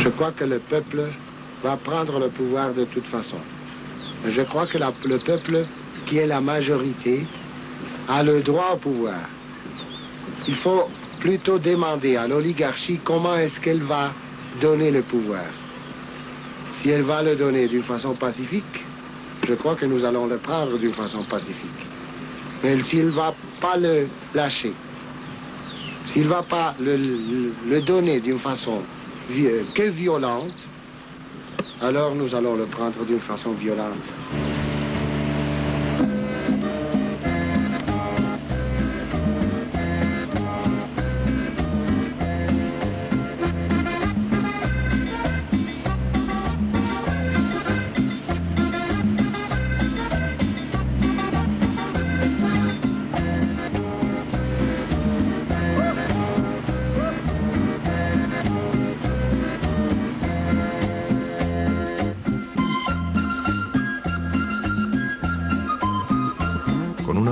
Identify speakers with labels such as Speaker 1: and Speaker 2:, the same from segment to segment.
Speaker 1: Je crois que le peuple va prendre le pouvoir de toute façon. Je crois que le peuple, qui est la majorité, a le droit au pouvoir. Il faut plutôt demander à l'oligarchie comment est-ce qu'elle va donner le pouvoir. Si elle va le donner d'une façon pacifique, je crois que nous allons le prendre d'une façon pacifique. Mais s'il ne va pas le lâcher, s'il ne va pas le donner d'une façon que violente, alors nous allons le prendre d'une façon violente.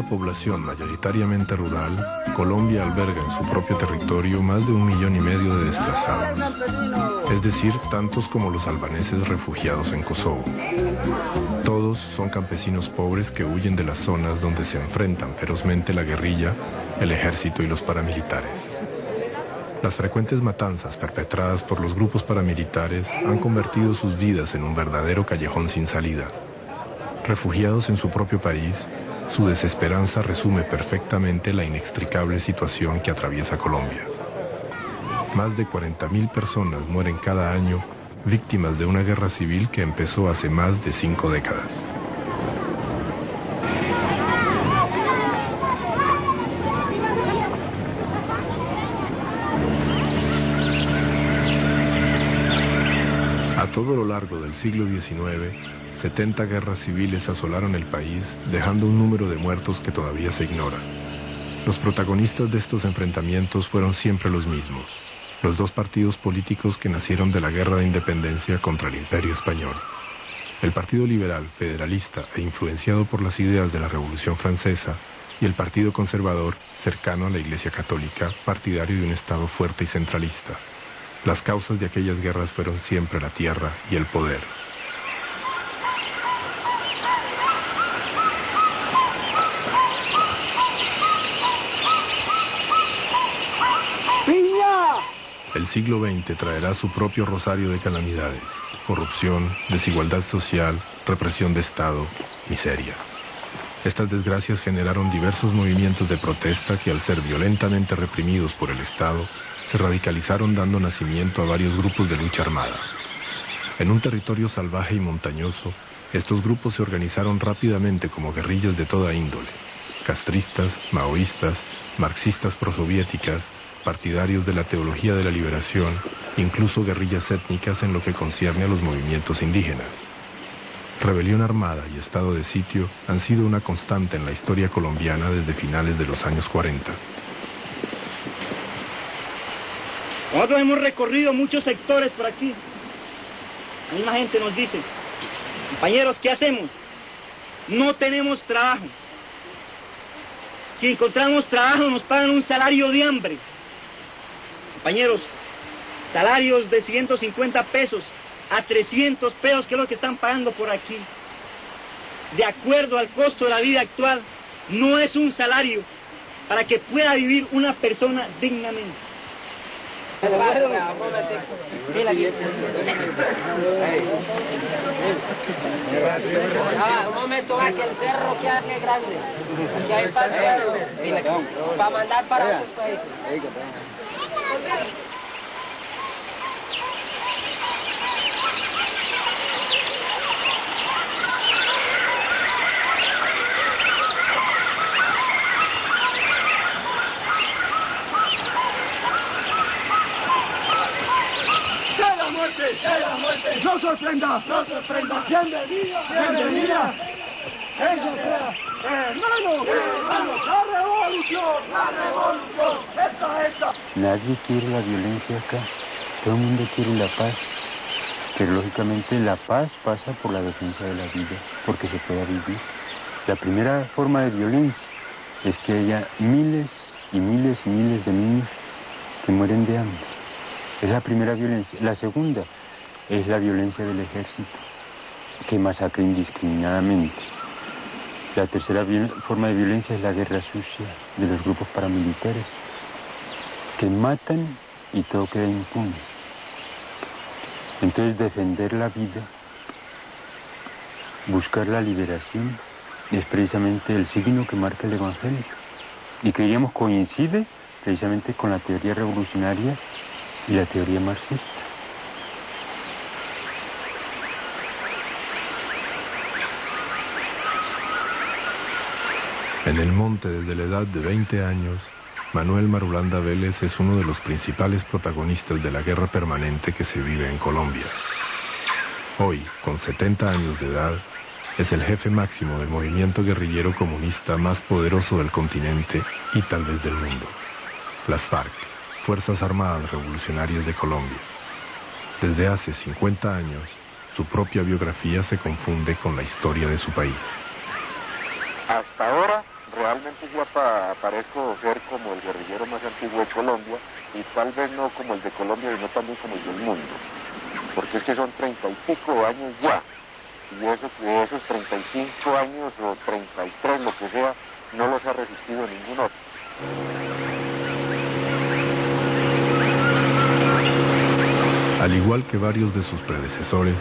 Speaker 2: Población mayoritariamente rural, Colombia alberga en su propio territorio más de 1,5 millones de desplazados, es decir, tantos como los albaneses refugiados en Kosovo. Todos son campesinos pobres que huyen de las zonas donde se enfrentan ferozmente la guerrilla, el ejército y los paramilitares. Las frecuentes matanzas perpetradas por los grupos paramilitares han convertido sus vidas en un verdadero callejón sin salida. Refugiados en su propio país, su desesperanza resume perfectamente la inextricable situación que atraviesa Colombia. Más de 40.000 personas mueren cada año víctimas de una guerra civil que empezó hace más de 5 décadas. A todo lo largo del siglo XIX, 70 guerras civiles asolaron el país, dejando un número de muertos que todavía se ignora. Los protagonistas de estos enfrentamientos fueron siempre los mismos, los dos partidos políticos que nacieron de la Guerra de Independencia contra el Imperio Español. El Partido Liberal, federalista e influenciado por las ideas de la Revolución Francesa, y el Partido Conservador, cercano a la Iglesia Católica, partidario de un Estado fuerte y centralista. Las causas de aquellas guerras fueron siempre la tierra y el poder. El siglo XX traerá su propio rosario de calamidades: corrupción, desigualdad social, represión de Estado, miseria. Estas desgracias generaron diversos movimientos de protesta que, al ser violentamente reprimidos por el Estado, se radicalizaron dando nacimiento a varios grupos de lucha armada. En un territorio salvaje y montañoso, estos grupos se organizaron rápidamente como guerrillas de toda índole: castristas, maoístas, marxistas prosoviéticas, partidarios de la teología de la liberación, incluso guerrillas étnicas en lo que concierne a los movimientos indígenas. Rebelión armada y estado de sitio han sido una constante en la historia colombiana desde finales de los años 40.
Speaker 3: Nosotros hemos recorrido muchos sectores por aquí. La misma gente nos dice: compañeros, ¿qué hacemos? No tenemos trabajo. Si encontramos trabajo nos pagan un salario de hambre. Compañeros, salarios de 150 pesos a 300 pesos, que es lo que están pagando por aquí. De acuerdo al costo de la vida actual, no es un salario para que pueda vivir una persona dignamente.
Speaker 4: Un momento, va, que el cerro queda grande. Aquí hay para mandar para otros países.
Speaker 5: ¡No sorprenda! ¡No sorprenda! ¡Bienvenida! ¡Bienvenida! Nadie quiere la violencia acá, todo el mundo quiere la paz, pero lógicamente la paz pasa por la defensa de la vida, porque se pueda vivir. La primera forma de violencia es que haya miles y miles y miles de niños que mueren de hambre. Es la primera violencia. La segunda es la violencia del ejército, que masacra indiscriminadamente. La tercera forma de violencia es la guerra sucia de los grupos paramilitares, que matan y todo queda impune. Entonces defender la vida, buscar la liberación, es precisamente el signo que marca el Evangelio, y que diríamos coincide precisamente con la teoría revolucionaria y la teoría marxista.
Speaker 2: En el monte desde la edad de 20 años, Manuel Marulanda Vélez es uno de los principales protagonistas de la guerra permanente que se vive en Colombia. Hoy, con 70 años de edad, es el jefe máximo del movimiento guerrillero comunista más poderoso del continente y tal vez del mundo, las FARC, Fuerzas Armadas Revolucionarias de Colombia. Desde hace 50 años, su propia biografía se confunde con la historia de su país.
Speaker 6: Hasta ahora, realmente yo aparezco ser como el guerrillero más antiguo de Colombia, y tal vez no como el de Colombia, sino también como el del mundo. Porque es que son 30 y pico años ya, y esos 35 años o 33, lo que sea, no los ha resistido ningún otro.
Speaker 2: Al igual que varios de sus predecesores,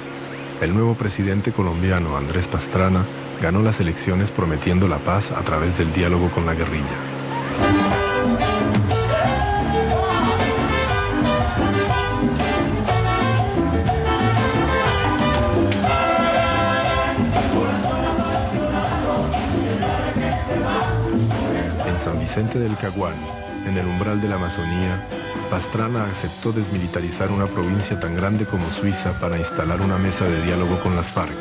Speaker 2: el nuevo presidente colombiano Andrés Pastrana ganó las elecciones prometiendo la paz a través del diálogo con la guerrilla. En San Vicente del Caguán, en el umbral de la Amazonía, Pastrana aceptó desmilitarizar una provincia tan grande como Suiza para instalar una mesa de diálogo con las FARC.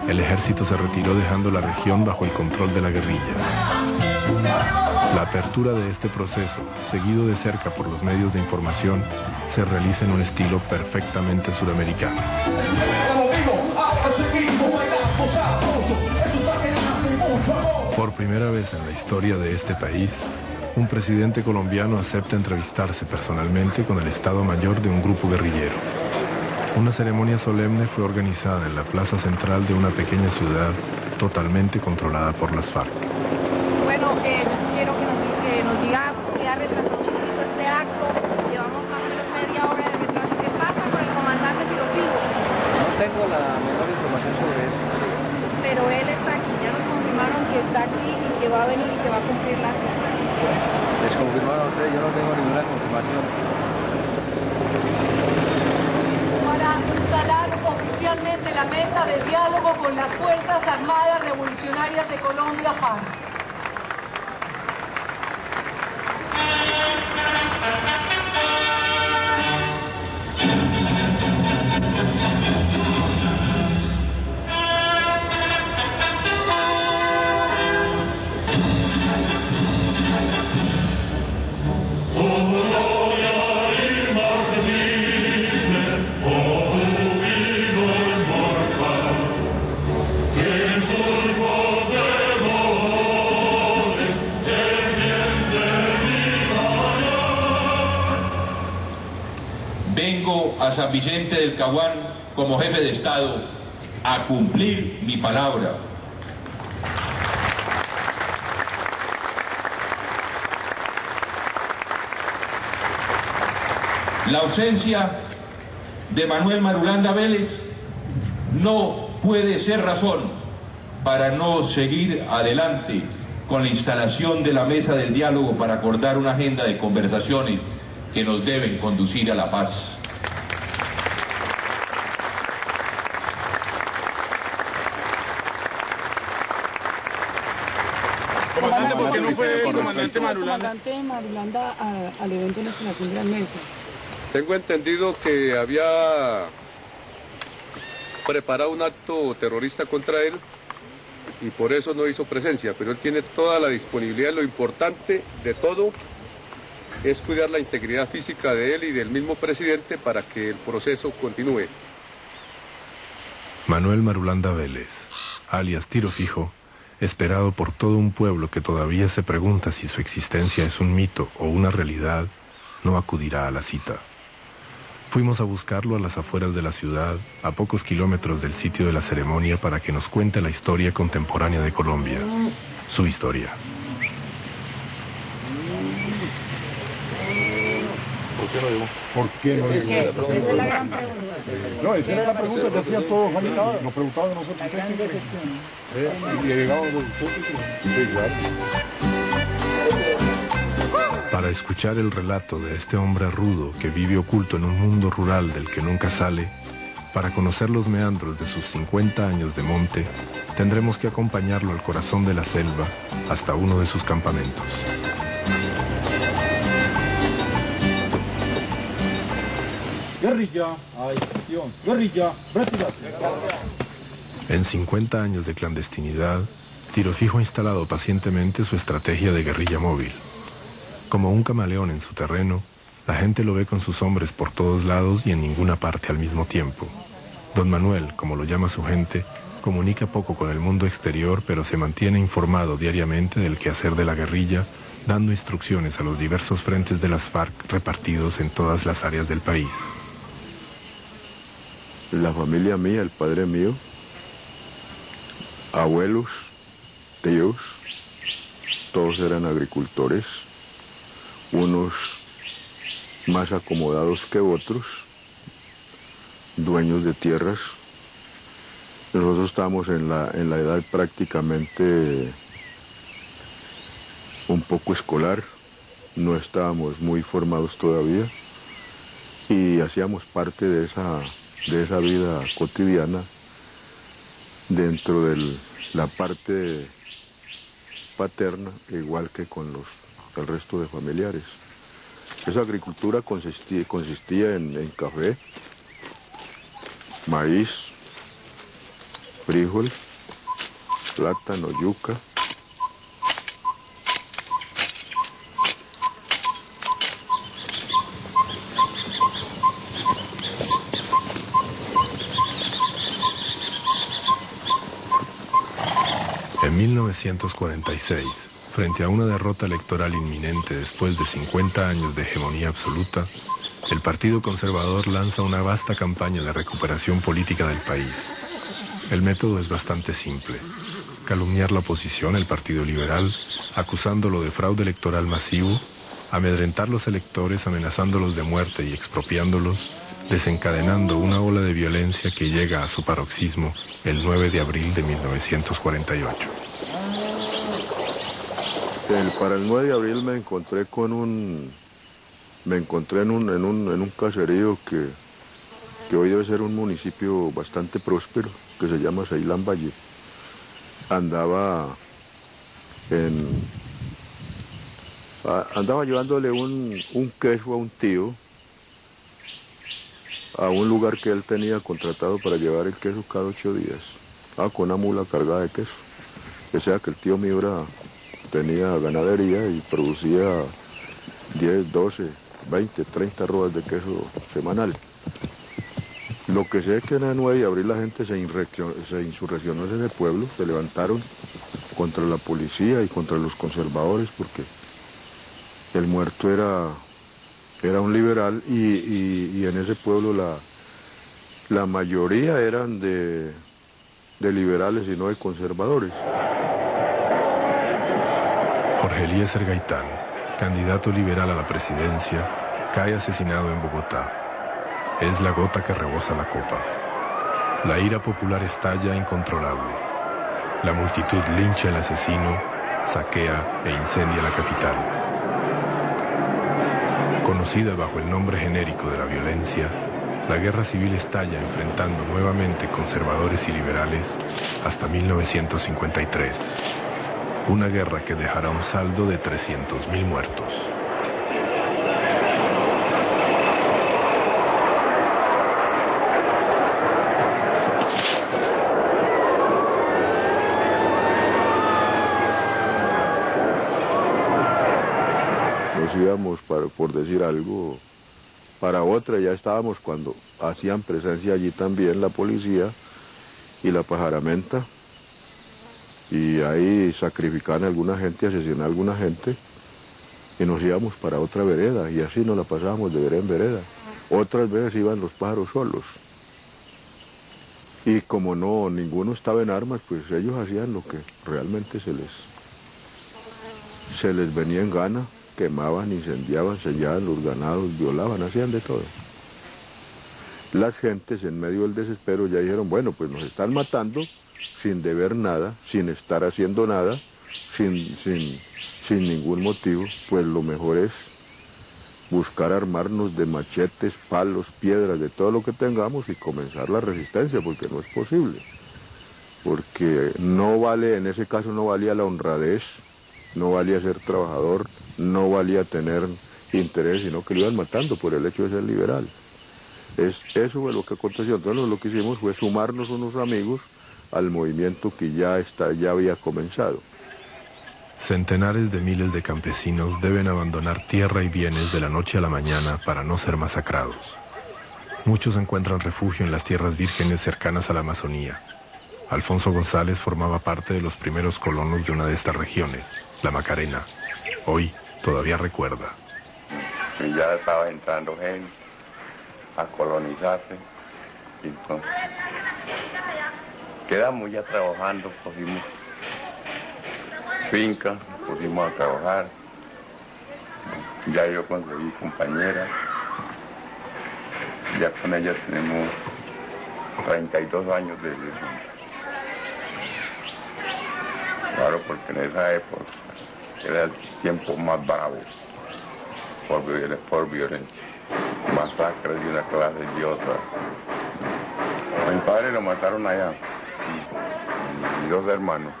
Speaker 2: El ejército se retiró dejando la región bajo el control de la guerrilla. La apertura de este proceso, seguido de cerca por los medios de información, se realiza en un estilo perfectamente sudamericano. Por primera vez en la historia de este país, un presidente colombiano acepta entrevistarse personalmente con el Estado Mayor de un grupo guerrillero. Una ceremonia solemne fue organizada en la plaza central de una pequeña ciudad totalmente controlada por las FARC.
Speaker 7: Bueno, yo sí quiero que nos diga que ha retrasado un poquito este acto. Llevamos más o menos media hora de retraso. ¿Qué pasa con el comandante Tirofino?
Speaker 8: No tengo la menor información sobre eso.
Speaker 7: Pero él está aquí, ya nos confirmaron que está aquí y que va a venir y que va a cumplir la cita.
Speaker 8: Les confirmaron a ustedes, yo no tengo ninguna confirmación.
Speaker 9: Para instalar oficialmente la mesa de diálogo con las Fuerzas Armadas Revolucionarias de Colombia, FARC.
Speaker 10: Vengo a San Vicente del Caguán como jefe de Estado a cumplir mi palabra. La ausencia de Manuel Marulanda Vélez no puede ser razón para no seguir adelante con la instalación de la mesa del diálogo para acordar una agenda de conversaciones que nos deben conducir a la paz.
Speaker 11: Comandante, ¿por qué no fue el comandante
Speaker 9: Marulanda al evento de la instalación de las mesas?
Speaker 11: Tengo entendido que había preparado un acto terrorista contra él y por eso no hizo presencia, pero él tiene toda la disponibilidad. Lo importante de todo es cuidar la integridad física de él y del mismo presidente para que el proceso continúe.
Speaker 2: Manuel Marulanda Vélez, alias Tiro Fijo, esperado por todo un pueblo que todavía se pregunta si su existencia es un mito o una realidad, no acudirá a la cita. Fuimos a buscarlo a las afueras de la ciudad, a pocos kilómetros del sitio de la ceremonia, para que nos cuente la historia contemporánea de Colombia, su historia.
Speaker 11: ¿Por qué no llegó?
Speaker 12: ¿Por qué no llegó?
Speaker 7: Esa es la gran pregunta.
Speaker 12: No, esa era la pregunta que hacían todos, nos preguntaban nosotros. Y llegábamos nosotros. Sí, claro.
Speaker 2: Para escuchar el relato de este hombre rudo que vive oculto en un mundo rural del que nunca sale, para conocer los meandros de sus 50 años de monte, tendremos que acompañarlo al corazón de la selva hasta uno de sus campamentos.
Speaker 12: Guerrilla, acción, guerrilla, retirada.
Speaker 2: En 50 años de clandestinidad, Tiro Fijo ha instalado pacientemente su estrategia de guerrilla móvil. Como un camaleón en su terreno, la gente lo ve con sus hombres por todos lados y en ninguna parte al mismo tiempo. Don Manuel, como lo llama su gente, comunica poco con el mundo exterior, pero se mantiene informado diariamente del quehacer de la guerrilla, dando instrucciones a los diversos frentes de las FARC repartidos en todas las áreas del país.
Speaker 13: La familia mía, el padre mío, abuelos, tíos, todos eran agricultores, unos más acomodados que otros, dueños de tierras. Nosotros estábamos en la edad prácticamente un poco escolar, no estábamos muy formados todavía y hacíamos parte de esa vida cotidiana dentro de la parte paterna, igual que con el resto de familiares. Esa agricultura consistía en café, maíz, frijol, plátano, yuca.
Speaker 2: En 1946, frente a una derrota electoral inminente después de 50 años de hegemonía absoluta, el Partido Conservador lanza una vasta campaña de recuperación política del país. El método es bastante simple: calumniar la oposición, el Partido Liberal, acusándolo de fraude electoral masivo, amedrentar los electores amenazándolos de muerte y expropiándolos, desencadenando una ola de violencia que llega a su paroxismo el 9 de abril de 1948.
Speaker 13: Para el 9 de abril me encontré en un caserío que hoy debe ser un municipio bastante próspero, que se llama Ceilán Valle. Andaba llevándole un queso a un tío, a un lugar que él tenía contratado para llevar el queso cada 8 días. Con una mula cargada de queso. O sea que el tío mío tenía ganadería y producía 10, 12, 20, 30 rodas de queso semanal. Lo que sé es que en el 9 de abril la gente se insurreccionó en ese pueblo, se levantaron contra la policía y contra los conservadores, porque el muerto era un liberal y en ese pueblo la mayoría eran de liberales y no de conservadores.
Speaker 2: Jorge Eliezer Gaitán, candidato liberal a la presidencia, cae asesinado en Bogotá. Es la gota que rebosa la copa. La ira popular estalla incontrolable. La multitud lincha al asesino, saquea e incendia la capital. Conocida bajo el nombre genérico de la violencia, la guerra civil estalla enfrentando nuevamente conservadores y liberales hasta 1953. Una guerra que dejará un saldo de 300.000 muertos.
Speaker 13: íbamos, por decir algo, para otra, ya estábamos cuando hacían presencia allí también la policía y la pajaramenta, y ahí sacrificaban a alguna gente, asesinaban a alguna gente, y nos íbamos para otra vereda, y así nos la pasábamos de vereda en vereda. Otras veces iban los pájaros solos, y como no, ninguno estaba en armas, pues ellos hacían lo que realmente se les venía en gana, quemaban, incendiaban, sellaban los ganados, violaban, hacían de todo. Las gentes en medio del desespero ya dijeron, bueno, pues nos están matando sin deber nada, sin estar haciendo nada, sin ningún motivo, pues lo mejor es buscar armarnos de machetes, palos, piedras, de todo lo que tengamos y comenzar la resistencia, porque no es posible. Porque no vale, en ese caso no valía la honradez, no valía ser trabajador, no valía tener interés, sino que lo iban matando por el hecho de ser liberal. Eso fue lo que aconteció. Entonces lo que hicimos fue sumarnos unos amigos al movimiento que ya había comenzado.
Speaker 2: Centenares de miles de campesinos deben abandonar tierra y bienes de la noche a la mañana para no ser masacrados. Muchos encuentran refugio en las tierras vírgenes cercanas a la Amazonía. Alfonso González formaba parte de los primeros colonos de una de estas regiones, la Macarena. Hoy todavía recuerda.
Speaker 14: Ya estaba entrando gente a colonizarse, y entonces quedamos ya trabajando, cogimos finca, pusimos a trabajar, ya yo conseguí compañera, ya con ella tenemos 32 años de vida. Claro, porque en esa época era el tiempo más bravo, por violencia, masacres de una clase y otra. A mi padre lo mataron allá, y 2 hermanos.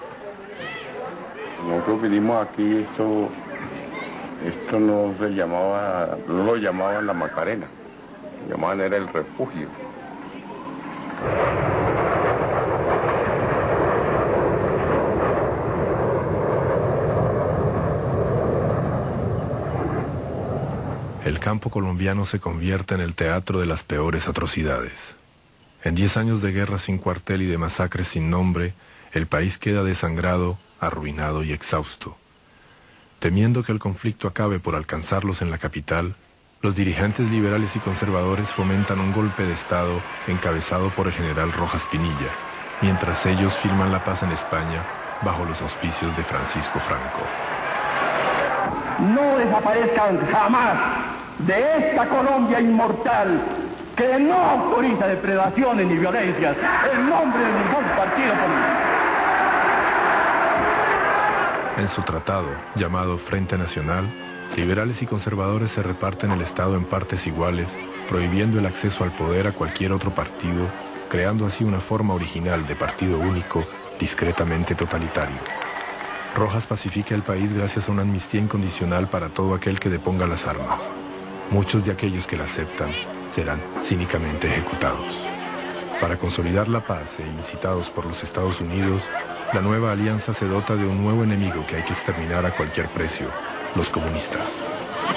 Speaker 14: Nosotros vinimos aquí, esto no lo llamaban la Macarena, lo llamaban era el refugio.
Speaker 2: El campo colombiano se convierte en el teatro de las peores atrocidades. En 10 años de guerra sin cuartel y de masacres sin nombre, el país queda desangrado, arruinado y exhausto. Temiendo que el conflicto acabe por alcanzarlos en la capital, los dirigentes liberales y conservadores fomentan un golpe de Estado encabezado por el general Rojas Pinilla, mientras ellos firman la paz en España bajo los auspicios de Francisco Franco.
Speaker 15: No desaparezcan jamás de esta Colombia inmortal que no autoriza depredaciones ni violencias en nombre de ningún partido político.
Speaker 2: En su tratado, llamado Frente Nacional, liberales y conservadores se reparten el Estado en partes iguales, prohibiendo el acceso al poder a cualquier otro partido, creando así una forma original de partido único, discretamente totalitario. Rojas pacifica el país gracias a una amnistía incondicional para todo aquel que deponga las armas. Muchos de aquellos que la aceptan serán cínicamente ejecutados. Para consolidar la paz e incitados por los Estados Unidos, la nueva alianza se dota de un nuevo enemigo que hay que exterminar a cualquier precio, los comunistas.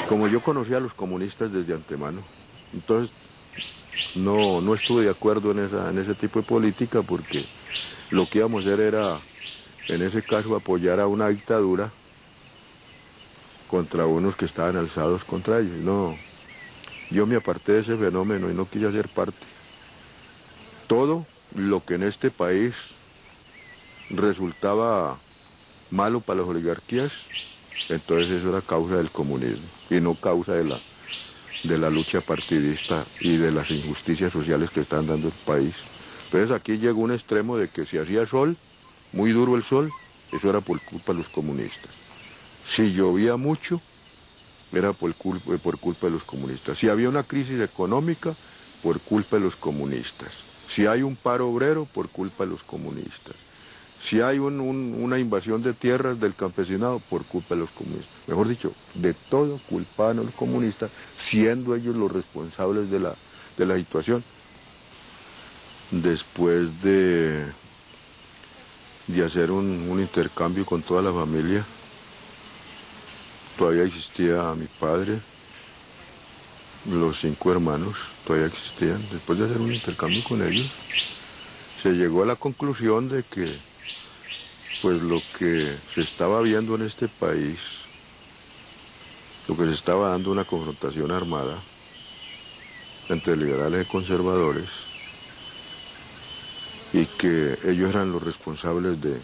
Speaker 13: Como yo conocía a los comunistas desde antemano, entonces no estuve de acuerdo en ese tipo de política, porque lo que íbamos a hacer era, en ese caso, apoyar a una dictadura contra unos que estaban alzados contra ellos. No, yo me aparté de ese fenómeno y no quise hacer parte. Todo lo que en este país resultaba malo para las oligarquías, entonces eso era causa del comunismo y no causa de la lucha partidista y de las injusticias sociales que están dando el país. Entonces aquí llegó un extremo de que si hacía sol, muy duro el sol, eso era por culpa de los comunistas. Si llovía mucho, era por culpa de los comunistas. Si había una crisis económica, por culpa de los comunistas. Si hay un paro obrero, por culpa de los comunistas. Si hay una invasión de tierras del campesinado, por culpa de los comunistas. Mejor dicho, de todo culpaban a los comunistas, siendo ellos los responsables de la situación. Después de hacer un intercambio con toda la familia todavía existía mi padre, los 5 hermanos todavía existían. Después de hacer un intercambio con ellos, se llegó a la conclusión de que pues lo que se estaba viendo en este país, lo que se estaba dando una confrontación armada entre liberales y conservadores, y que ellos eran los responsables de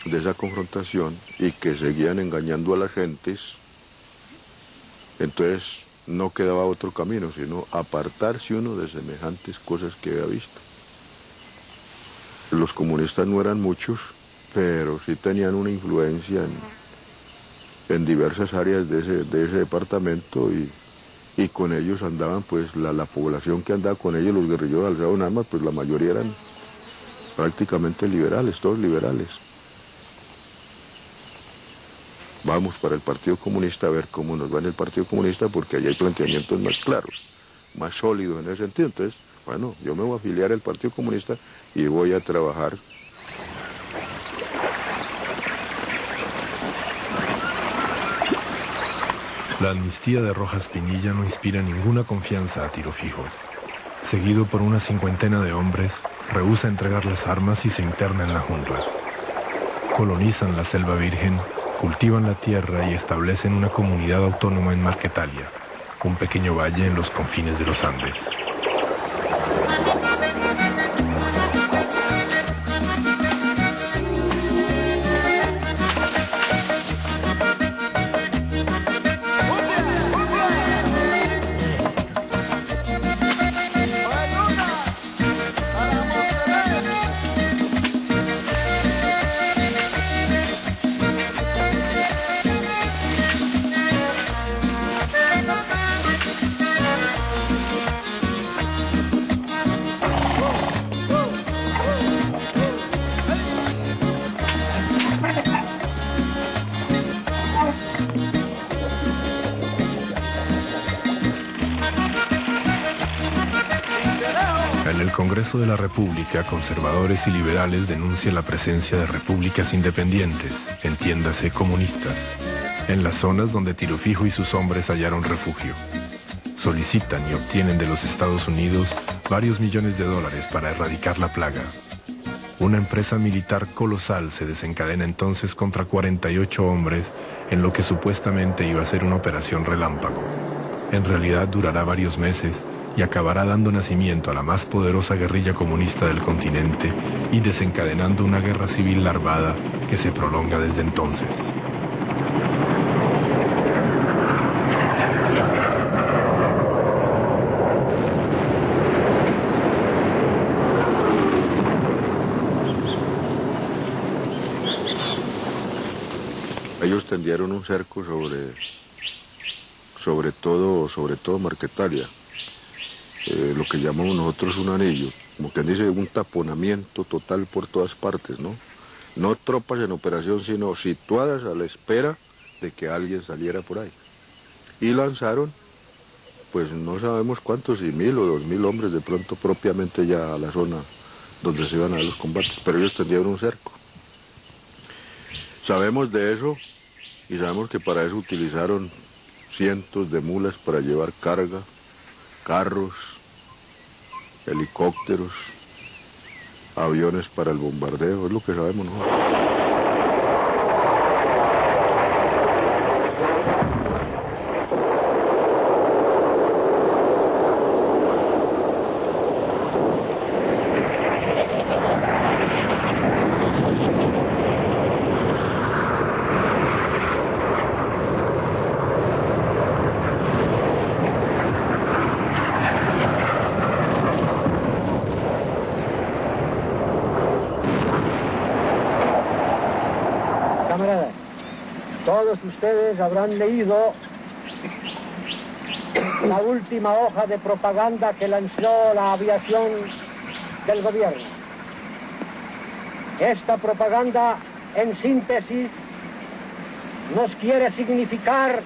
Speaker 13: esa confrontación y que seguían engañando a las gentes, entonces no quedaba otro camino sino apartarse uno de semejantes cosas que había visto. Los comunistas no eran muchos, pero sí tenían una influencia en diversas áreas de ese departamento, y con ellos andaban pues la población que andaba con ellos, los guerrilleros alzados en armas, pues la mayoría eran prácticamente liberales, todos liberales. Vamos para el Partido Comunista a ver cómo nos va en el Partido Comunista, porque allá hay planteamientos más claros, más sólidos en ese sentido. Entonces, bueno, yo me voy a afiliar al Partido Comunista y voy a trabajar.
Speaker 2: La amnistía de Rojas Pinilla no inspira ninguna confianza a Tiro Fijo. Seguido por una 50 de hombres, rehúsa entregar las armas y se interna en la jungla. Colonizan la selva virgen, cultivan la tierra y establecen una comunidad autónoma en Marquetalia, un pequeño valle en los confines de los Andes. En el Congreso de la República, conservadores y liberales denuncian la presencia de repúblicas independientes, entiéndase comunistas, en las zonas donde Tiro Fijo y sus hombres hallaron refugio. Solicitan y obtienen de los Estados Unidos varios millones de dólares para erradicar la plaga. Una empresa militar colosal se desencadena entonces contra 48 hombres en lo que supuestamente iba a ser una operación relámpago. En realidad durará varios meses y acabará dando nacimiento a la más poderosa guerrilla comunista del continente y desencadenando una guerra civil larvada que se prolonga desde entonces.
Speaker 13: Ellos tendieron un cerco sobre todo Marquetalia. Lo que llamamos nosotros un anillo, como quien dice, un taponamiento total por todas partes, ¿no? No tropas en operación, sino situadas a la espera de que alguien saliera por ahí. Y lanzaron, pues no sabemos cuántos, si 1.000 o 2.000 hombres de pronto propiamente ya a la zona donde se iban a dar los combates, pero ellos tendieron un cerco. Sabemos de eso y sabemos que para eso utilizaron cientos de mulas para llevar carga, carros, helicópteros, aviones para el bombardeo, es lo que sabemos nosotros.
Speaker 16: Todos ustedes habrán leído la última hoja de propaganda que lanzó la aviación del gobierno. Esta propaganda, en síntesis, nos quiere significar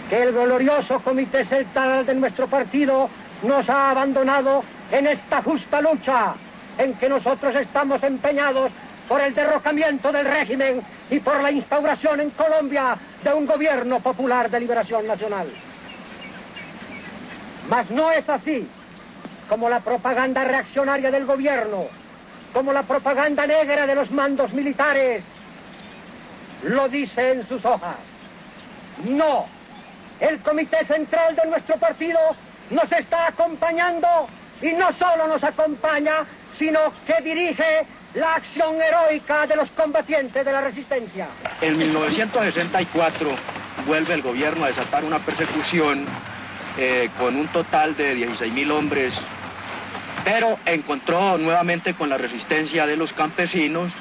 Speaker 16: que el glorioso Comité Central de nuestro partido nos ha abandonado en esta justa lucha en que nosotros estamos empeñados por el derrocamiento del régimen y por la instauración en Colombia de un gobierno popular de liberación nacional. Mas no es así, como la propaganda reaccionaria del gobierno, como la propaganda negra de los mandos militares, lo dice en sus hojas. No, el Comité Central de nuestro partido nos está acompañando y no solo nos acompaña, sino que dirige la acción heroica de los combatientes de la resistencia.
Speaker 17: En 1964 vuelve el gobierno a desatar una persecución con un total de 16.000 hombres, pero encontró nuevamente con la resistencia de los campesinos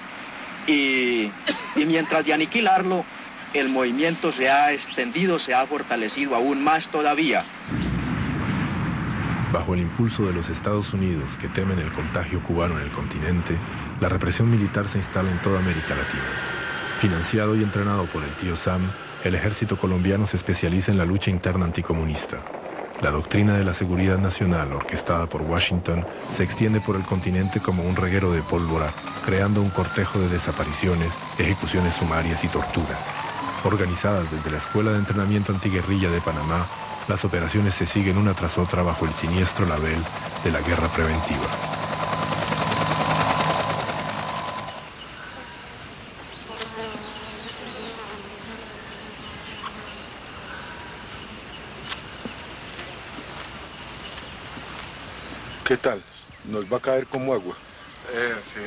Speaker 17: y mientras de aniquilarlo, el movimiento se ha extendido, se ha fortalecido aún más todavía.
Speaker 2: Bajo el impulso de los Estados Unidos, que temen el contagio cubano en el continente, la represión militar se instala en toda América Latina. Financiado y entrenado por el tío Sam, el ejército colombiano se especializa en la lucha interna anticomunista. La doctrina de la seguridad nacional, orquestada por Washington, se extiende por el continente como un reguero de pólvora, creando un cortejo de desapariciones, ejecuciones sumarias y torturas. Organizadas desde la Escuela de Entrenamiento Antiguerrilla de Panamá, las operaciones se siguen una tras otra bajo el siniestro label de la guerra preventiva.
Speaker 12: ¿Qué tal? ¿Nos va a caer como agua?
Speaker 13: Sí.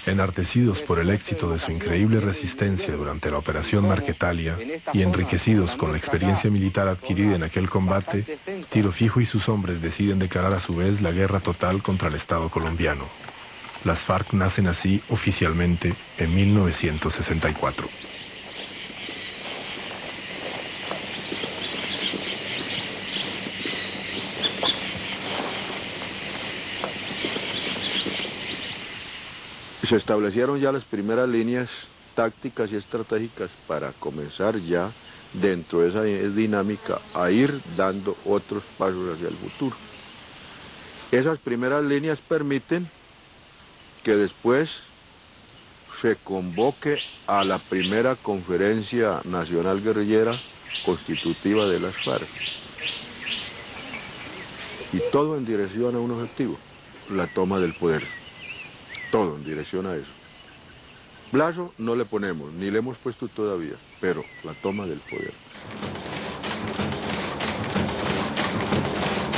Speaker 2: Enardecidos por el éxito de su increíble resistencia durante la Operación Marquetalia y enriquecidos con la experiencia militar adquirida en aquel combate, Tiro Fijo y sus hombres deciden declarar a su vez la guerra total contra el Estado colombiano. Las FARC nacen así oficialmente en 1964.
Speaker 13: Se establecieron ya las primeras líneas tácticas y estratégicas para comenzar ya dentro de esa dinámica a ir dando otros pasos hacia el futuro. Esas primeras líneas permiten que después se convoque a la primera conferencia nacional guerrillera constitutiva de las FARC. Y todo en dirección a un objetivo, la toma del poder. Todo en dirección a eso. Plazo no le ponemos, ni le hemos puesto todavía, pero la toma del poder.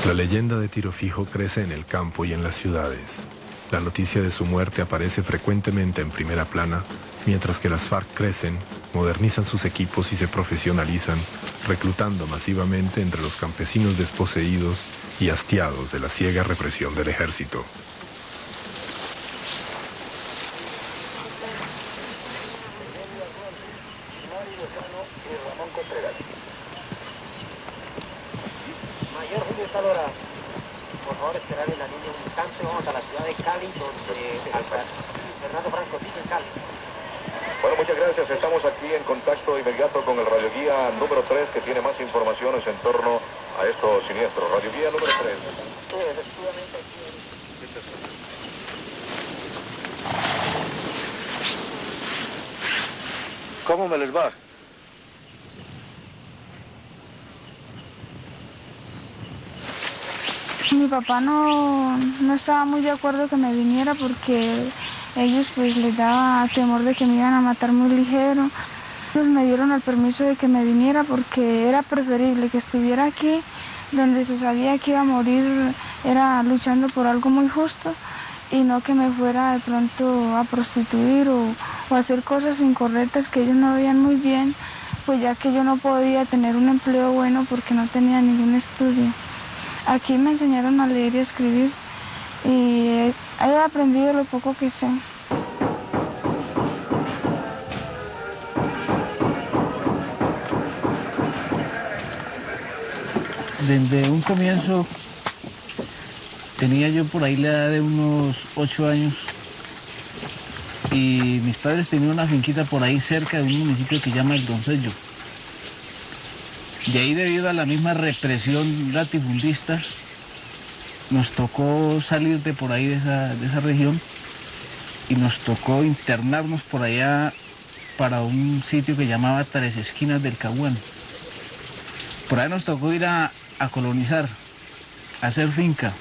Speaker 2: La leyenda de Tiro Fijo crece en el campo y en las ciudades. La noticia de su muerte aparece frecuentemente en primera plana, mientras que las FARC crecen, modernizan sus equipos y se profesionalizan, reclutando masivamente entre los campesinos desposeídos y hastiados de la ciega represión del ejército.
Speaker 16: Mayor Julio Salora, por favor esperar en la línea un instante, vamos a la ciudad de Cali, donde Fernando Franco sigue en Cali.
Speaker 6: Bueno, muchas gracias. Estamos aquí en contacto inmediato con el radioguía número 3, que tiene más informaciones en torno a estos siniestros. Radioguía número 3.
Speaker 16: Sí, efectivamente aquí.
Speaker 12: ¿Cómo me les va?
Speaker 18: Mi papá no estaba muy de acuerdo que me viniera porque ellos pues les daba temor de que me iban a matar muy ligero. Ellos me dieron el permiso de que me viniera porque era preferible que estuviera aquí, donde se sabía que iba a morir, era luchando por algo muy justo, y no que me fuera de pronto a prostituir o hacer cosas incorrectas que ellos no veían muy bien, pues ya que yo no podía tener un empleo bueno porque no tenía ningún estudio. Aquí me enseñaron a leer y a escribir y he aprendido lo poco que sé.
Speaker 19: Desde un comienzo tenía yo por ahí la edad de unos 8 años y mis padres tenían una finquita por ahí cerca de un municipio que se llama El Doncello. De ahí, debido a la misma represión latifundista, nos tocó salir de por ahí, de esa región, y nos tocó internarnos por allá para un sitio que llamaba Tres Esquinas del Caguán. Por ahí nos tocó ir a colonizar, a hacer finca.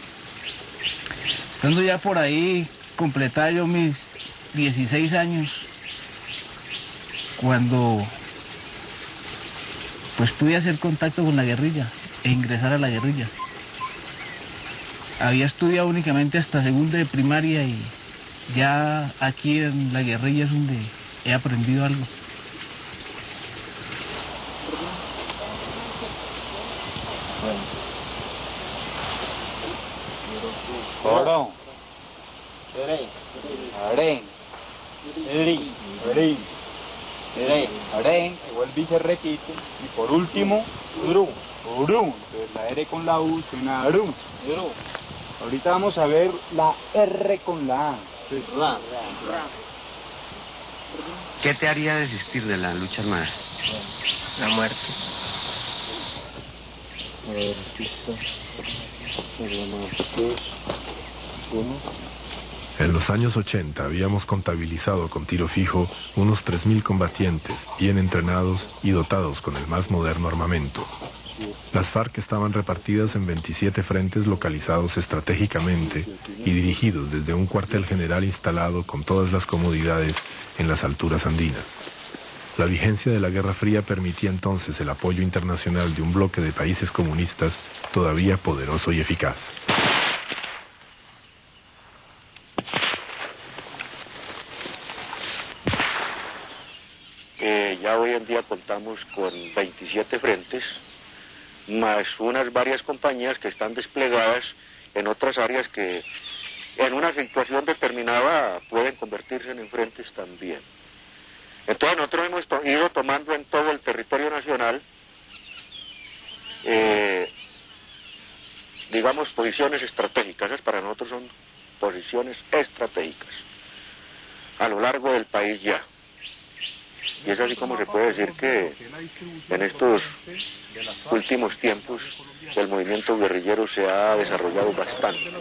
Speaker 19: Estando ya por ahí, completaba yo mis 16 años, cuando pues pude hacer contacto con la guerrilla e ingresar a la guerrilla. Había estudiado únicamente hasta segundo de primaria y ya aquí en la guerrilla es donde he aprendido algo.
Speaker 3: Vuelve y se repite. Y por último, Uru. Entonces la R con la U suena Uru. Ahorita vamos a ver la R con la A.
Speaker 20: ¿Qué te haría desistir de la lucha armada?
Speaker 4: La muerte.
Speaker 13: A ver, aquí está.
Speaker 2: En los años 80 habíamos contabilizado con tiro fijo unos 3.000 combatientes bien entrenados y dotados con el más moderno armamento. Las FARC estaban repartidas en 27 frentes localizados estratégicamente y dirigidos desde un cuartel general instalado con todas las comodidades en las alturas andinas. La vigencia de la Guerra Fría permitía entonces el apoyo internacional de un bloque de países comunistas todavía poderoso y eficaz.
Speaker 6: Ya hoy en día contamos con 27 frentes, más varias compañías que están desplegadas en otras áreas que en una situación determinada pueden convertirse en frentes también. Entonces nosotros hemos ido tomando en todo el territorio nacional, digamos, posiciones estratégicas. Esas para nosotros son posiciones estratégicas a lo largo del país ya. Y es así como se puede decir que en estos últimos tiempos el movimiento guerrillero se ha desarrollado bastante.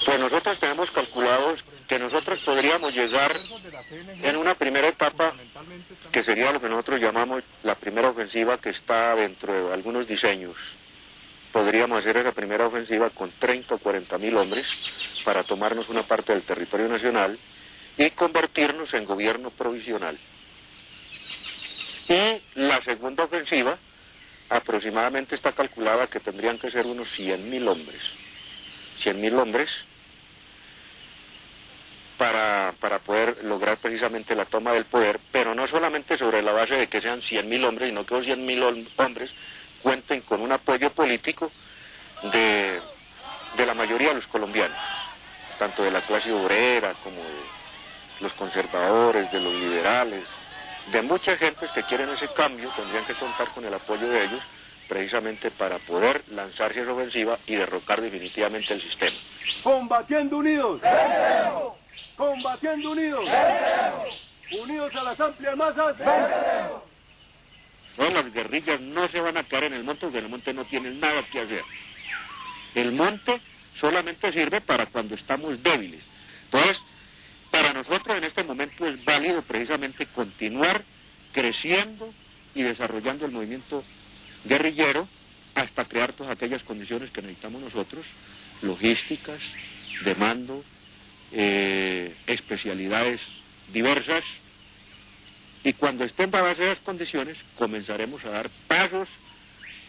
Speaker 6: Pues nosotros tenemos calculado que nosotros podríamos llegar en una primera etapa, que sería lo que nosotros llamamos la primera ofensiva, que está dentro de algunos diseños. Podríamos hacer esa primera ofensiva con 30 o 40.000 hombres para tomarnos una parte del territorio nacional y convertirnos en gobierno provisional. Y la segunda ofensiva aproximadamente está calculada que tendrían que ser unos 100.000 hombres. 100.000 hombres para poder lograr precisamente la toma del poder, pero no solamente sobre la base de que sean 100.000 hombres, sino que los 100.000 hombres cuenten con un apoyo político de la mayoría de los colombianos, tanto de la clase obrera como de los conservadores, de los liberales, de muchas gentes que quieren ese cambio. Tendrían que contar con el apoyo de ellos precisamente para poder lanzarse a esa ofensiva y derrocar definitivamente el sistema.
Speaker 15: Combatiendo unidos. Combatiendo unidos. Unidos a las amplias masas.
Speaker 6: No, las guerrillas no se van a quedar en el monte, porque en el monte no tienen nada que hacer. El monte solamente sirve para cuando estamos débiles. Entonces, para nosotros en este momento es válido precisamente continuar creciendo y desarrollando el movimiento guerrillero hasta crear todas aquellas condiciones que necesitamos nosotros, logísticas, de mando, especialidades diversas, y cuando estén dadas esas condiciones comenzaremos a dar pasos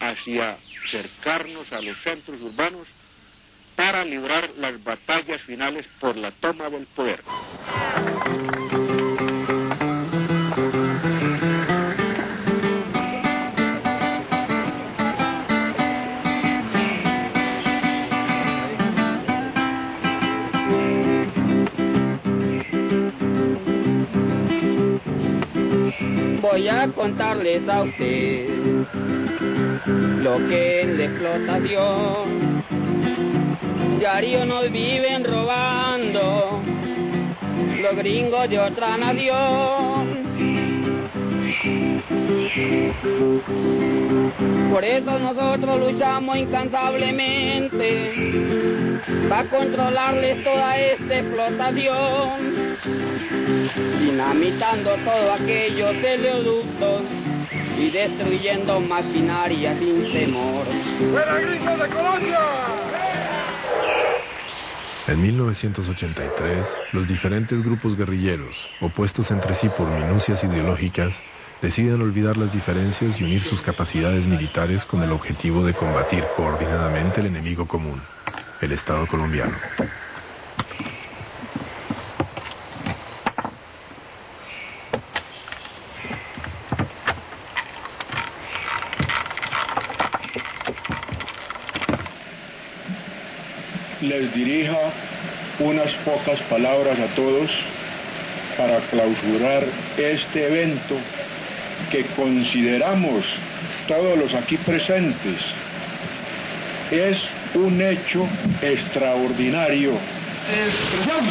Speaker 6: hacia acercarnos a los centros urbanos para librar las batallas finales por la toma del poder.
Speaker 4: Voy a contarles a usted lo que es la explotación. Diario nos viven robando los gringos de otra nación.
Speaker 21: Por eso nosotros luchamos incansablemente para controlarles toda esta explotación, dinamitando todos aquellos oleoductos y destruyendo maquinaria sin temor.
Speaker 12: ¡Fuera Gringos de Colombia!
Speaker 2: En 1983, los diferentes grupos guerrilleros, opuestos entre sí por minucias ideológicas, deciden olvidar las diferencias y unir sus capacidades militares con el objetivo de combatir coordinadamente el enemigo común, el Estado colombiano.
Speaker 12: Les dirija unas pocas palabras a todos para clausurar este evento que consideramos todos los aquí presentes es un hecho extraordinario. ¡Expresión!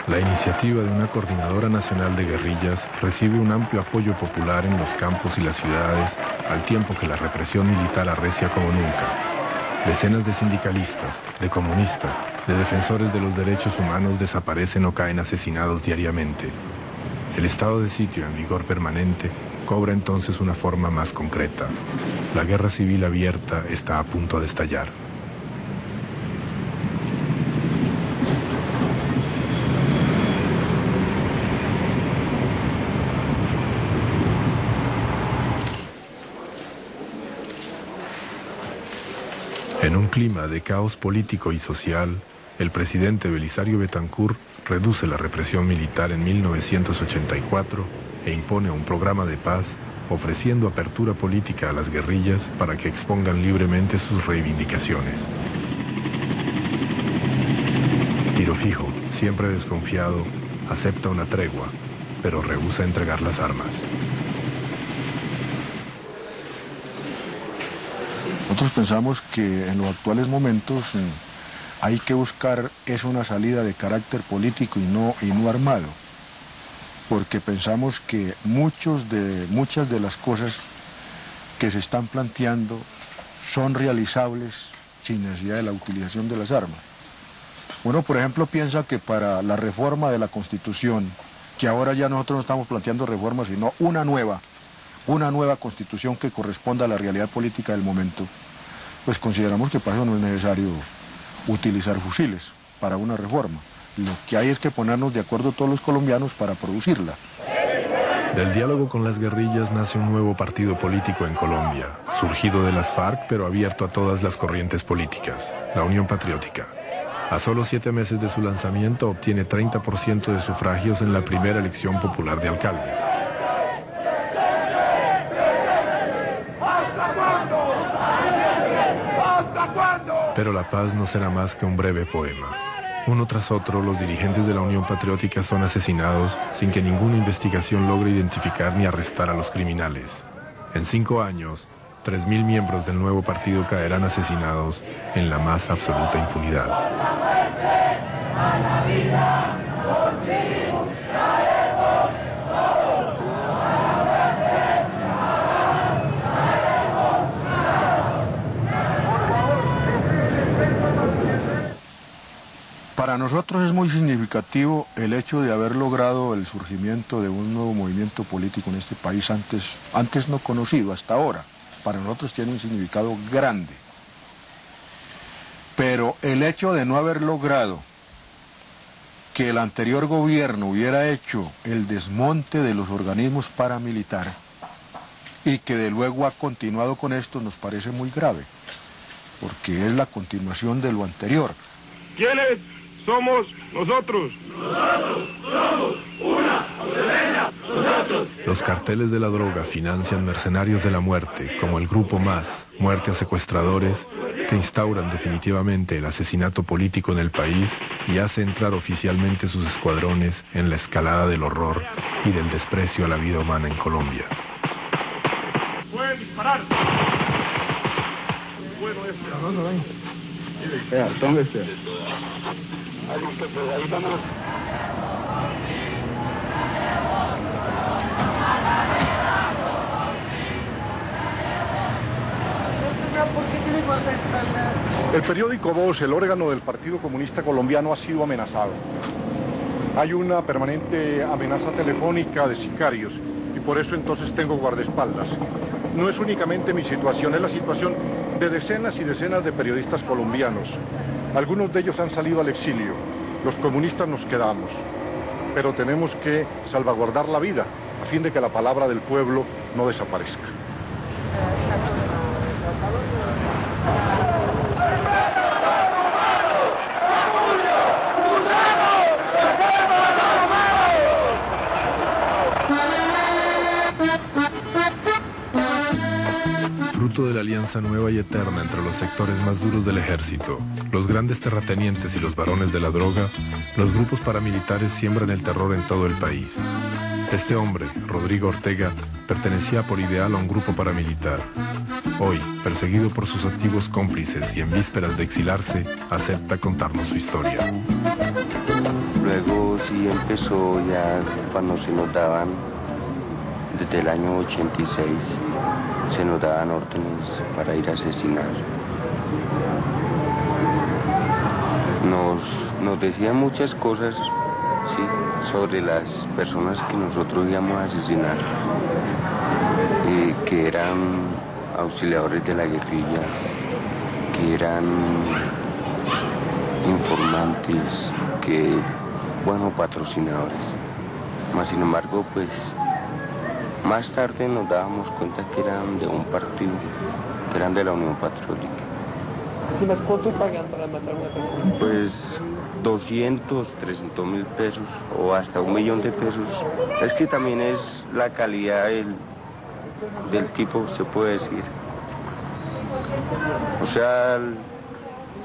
Speaker 2: La iniciativa de una coordinadora nacional de guerrillas recibe un amplio apoyo popular en los campos y las ciudades, al tiempo que la represión militar arrecia como nunca. Decenas de sindicalistas, de comunistas, de defensores de los derechos humanos desaparecen o caen asesinados diariamente. El estado de sitio en vigor permanente cobra entonces una forma más concreta. La guerra civil abierta está a punto de estallar. En un clima de caos político y social, el presidente Belisario Betancur reduce la represión militar en 1984 e impone un programa de paz, ofreciendo apertura política a las guerrillas para que expongan libremente sus reivindicaciones. Tiro Fijo, siempre desconfiado, acepta una tregua, pero rehúsa entregar las armas.
Speaker 12: Nosotros pensamos que en los actuales momentos hay que buscar una salida de carácter político y no armado, porque pensamos que muchas de las cosas que se están planteando son realizables sin necesidad de la utilización de las armas. Uno, por ejemplo, piensa que para la reforma de la Constitución, que ahora ya nosotros no estamos planteando reformas, sino una nueva Constitución que corresponda a la realidad política del momento, pues consideramos que para eso no es necesario utilizar fusiles para una reforma. Lo que hay es que ponernos de acuerdo todos los colombianos para producirla.
Speaker 2: Del diálogo con las guerrillas nace un nuevo partido político en Colombia, surgido de las FARC pero abierto a todas las corrientes políticas, la Unión Patriótica. A solo 7 meses de su lanzamiento obtiene 30% de sufragios en la primera elección popular de alcaldes. Pero la paz no será más que un breve poema. Uno tras otro, los dirigentes de la Unión Patriótica son asesinados sin que ninguna investigación logre identificar ni arrestar a los criminales. En 5 años, 3.000 miembros del nuevo partido caerán asesinados en la más absoluta impunidad.
Speaker 12: Para nosotros es muy significativo el hecho de haber logrado el surgimiento de un nuevo movimiento político en este país antes no conocido hasta ahora. Para nosotros tiene un significado grande. Pero el hecho de no haber logrado que el anterior gobierno hubiera hecho el desmonte de los organismos paramilitares y que de luego ha continuado con esto nos parece muy grave, porque es la continuación de lo anterior. ¿Quiénes somos nosotros?
Speaker 22: Nosotros somos una autodefensa
Speaker 2: Los carteles de la droga financian mercenarios de la muerte, como el Grupo Más, Muerte a Secuestradores, que instauran definitivamente el asesinato político en el país y hace entrar oficialmente sus escuadrones en la escalada del horror y del desprecio a la vida humana en Colombia.
Speaker 1: Pueden disparar. Bueno,
Speaker 11: ¿Dónde está?
Speaker 1: Ahí vamos.
Speaker 12: El periódico Voz, el órgano del Partido Comunista Colombiano, ha sido amenazado. Hay una permanente amenaza telefónica de sicarios y por eso entonces tengo guardaespaldas. No es únicamente mi situación, es la situación de decenas y decenas de periodistas colombianos. Algunos de ellos han salido al exilio. Los comunistas nos quedamos. Pero tenemos que salvaguardar la vida a fin de que la palabra del pueblo no desaparezca.
Speaker 2: Fruto de la alianza nueva y eterna entre los sectores más duros del ejército, los grandes terratenientes y los varones de la droga, los grupos paramilitares siembran el terror en todo el país. Este hombre, Rodrigo Ortega, pertenecía por ideal a un grupo paramilitar. Hoy, perseguido por sus activos cómplices y en vísperas de exilarse, acepta contarnos su historia.
Speaker 20: Luego sí empezó ya cuando se nos daban, desde el año 86, se nos daban órdenes para ir a asesinar. Nos decían muchas cosas, sí, sobre las personas que nosotros íbamos a asesinar, que eran auxiliadores de la guerrilla, que eran informantes, que, bueno, patrocinadores. Mas sin embargo, pues, más tarde nos dábamos cuenta que eran de un partido, que eran de la Unión Patriótica.
Speaker 1: ¿Sí más cuánto pagan para matar a una persona?
Speaker 20: Pues 200, 300.000 pesos o hasta 1 millón de pesos. Es que también es la calidad del tipo, se puede decir. O sea,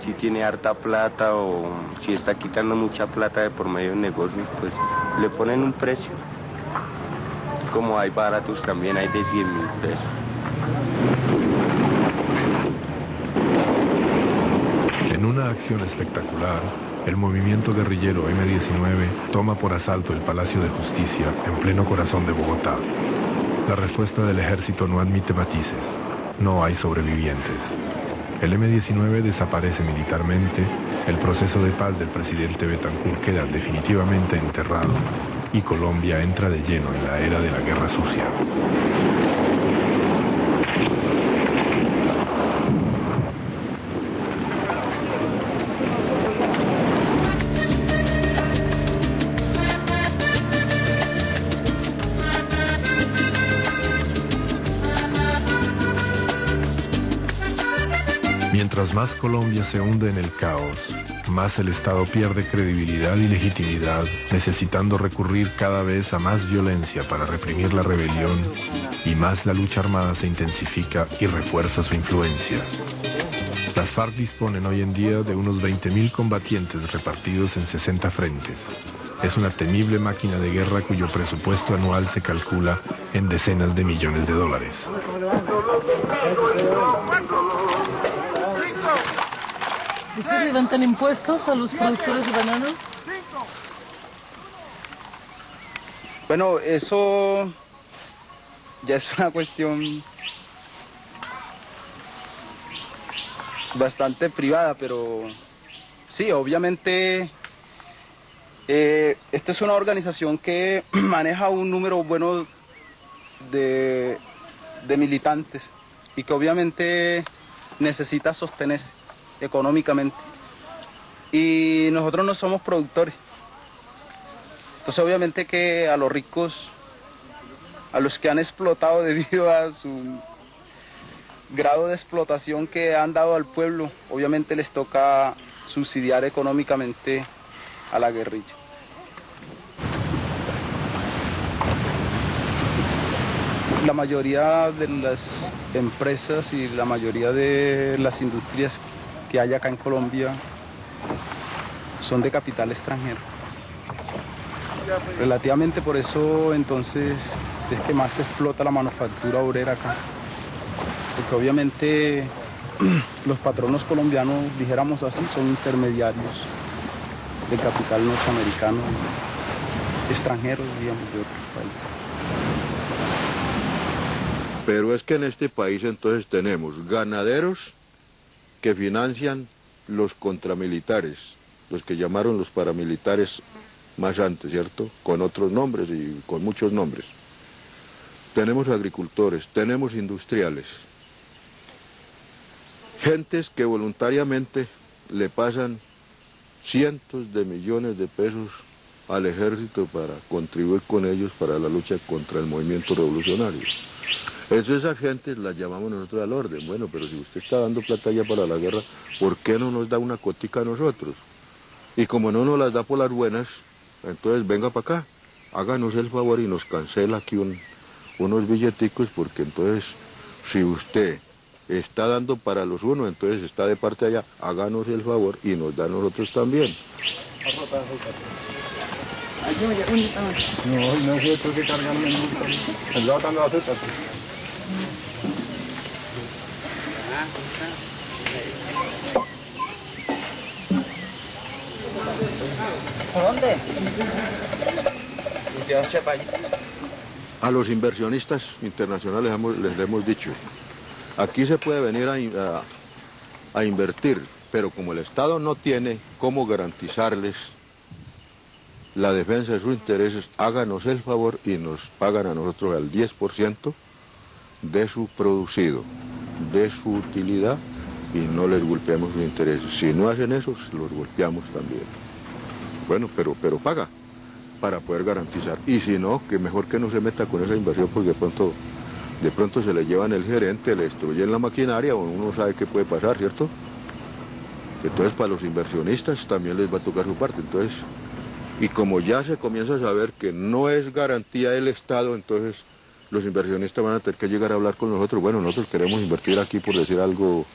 Speaker 20: si tiene harta plata o si está quitando mucha plata de por medio de negocios, pues le ponen un precio. Como hay baratos, también hay de 100.000 pesos.
Speaker 2: En una acción espectacular, el movimiento guerrillero M-19 toma por asalto el Palacio de Justicia en pleno corazón de Bogotá. La respuesta del ejército no admite matices. No hay sobrevivientes. El M-19 desaparece militarmente, el proceso de paz del presidente Betancourt queda definitivamente enterrado y Colombia entra de lleno en la era de la guerra sucia. Mientras más Colombia se hunde en el caos, más el Estado pierde credibilidad y legitimidad, necesitando recurrir cada vez a más violencia para reprimir la rebelión, y más la lucha armada se intensifica y refuerza su influencia. Las FARC disponen hoy en día de unos 20.000 combatientes repartidos en 60 frentes. Es una temible máquina de guerra cuyo presupuesto anual se calcula en decenas de millones de dólares.
Speaker 9: ¿Ustedes levantan impuestos a los productores de banano?
Speaker 22: Bueno, eso ya es una cuestión bastante privada, pero sí, obviamente esta es una organización que maneja un número bueno de militantes y que obviamente necesita sostenerse económicamente, y nosotros no somos productores, entonces obviamente que a los ricos, a los que han explotado debido a su grado de explotación que han dado al pueblo, obviamente les toca subsidiar económicamente a la guerrilla. La mayoría de las empresas y la mayoría de las industrias que hay acá en Colombia son de capital extranjero. Relativamente por eso entonces es que más se explota la manufactura obrera acá. Porque obviamente los patronos colombianos, dijéramos así, son intermediarios del capital norteamericano, extranjero, digamos, de otros países.
Speaker 13: Pero es que en este país entonces tenemos ganaderos que financian los contramilitares, los que llamaron los paramilitares más antes, ¿cierto? Con otros nombres y con muchos nombres. Tenemos agricultores, tenemos industriales, gentes que voluntariamente le pasan cientos de millones de pesos al ejército para contribuir con ellos para la lucha contra el movimiento revolucionario. Esas gentes las llamamos nosotros al orden. Bueno, pero si usted está dando plata ya para la guerra, ¿por qué no nos da una cotica a nosotros? Y como no nos las da por las buenas, entonces venga para acá, háganos el favor y nos cancela aquí unos billeticos, porque entonces si usted está dando para los unos, entonces está de parte allá, háganos el favor y nos da a nosotros también.
Speaker 1: No sé por qué cargarme el lado también azúcar.
Speaker 3: ¿Por dónde?
Speaker 13: A los inversionistas internacionales les hemos dicho, aquí se puede venir a invertir, pero como el Estado no tiene cómo garantizarles la defensa de sus intereses, háganos el favor y nos pagan a nosotros al 10% de su producido, de su utilidad, y no les golpeamos sus intereses. Si no hacen eso, los golpeamos también. Bueno, pero paga para poder garantizar. Y si no, que mejor que no se meta con esa inversión, porque de pronto se le llevan el gerente, le destruyen la maquinaria, o uno sabe qué puede pasar, ¿cierto? Entonces para los inversionistas también les va a tocar su parte. Entonces, y como ya se comienza a saber que no es garantía del Estado, entonces los inversionistas van a tener que llegar a hablar con nosotros. Bueno, nosotros queremos invertir aquí, por decir algo,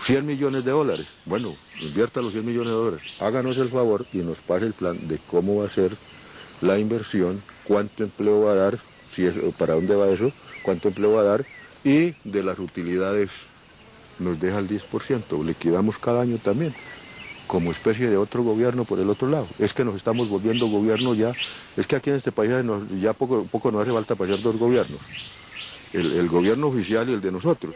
Speaker 13: 100 millones de dólares. Bueno, invierta los 100 millones de dólares. Háganos el favor y nos pase el plan de cómo va a ser la inversión, cuánto empleo va a dar, para dónde va eso, cuánto empleo va a dar, y de las utilidades nos deja el 10%. Liquidamos cada año también, como especie de otro gobierno por el otro lado. Es que nos estamos volviendo gobierno ya. Es que aquí en este país ya poco nos hace falta para ser dos gobiernos. El gobierno oficial y el de nosotros.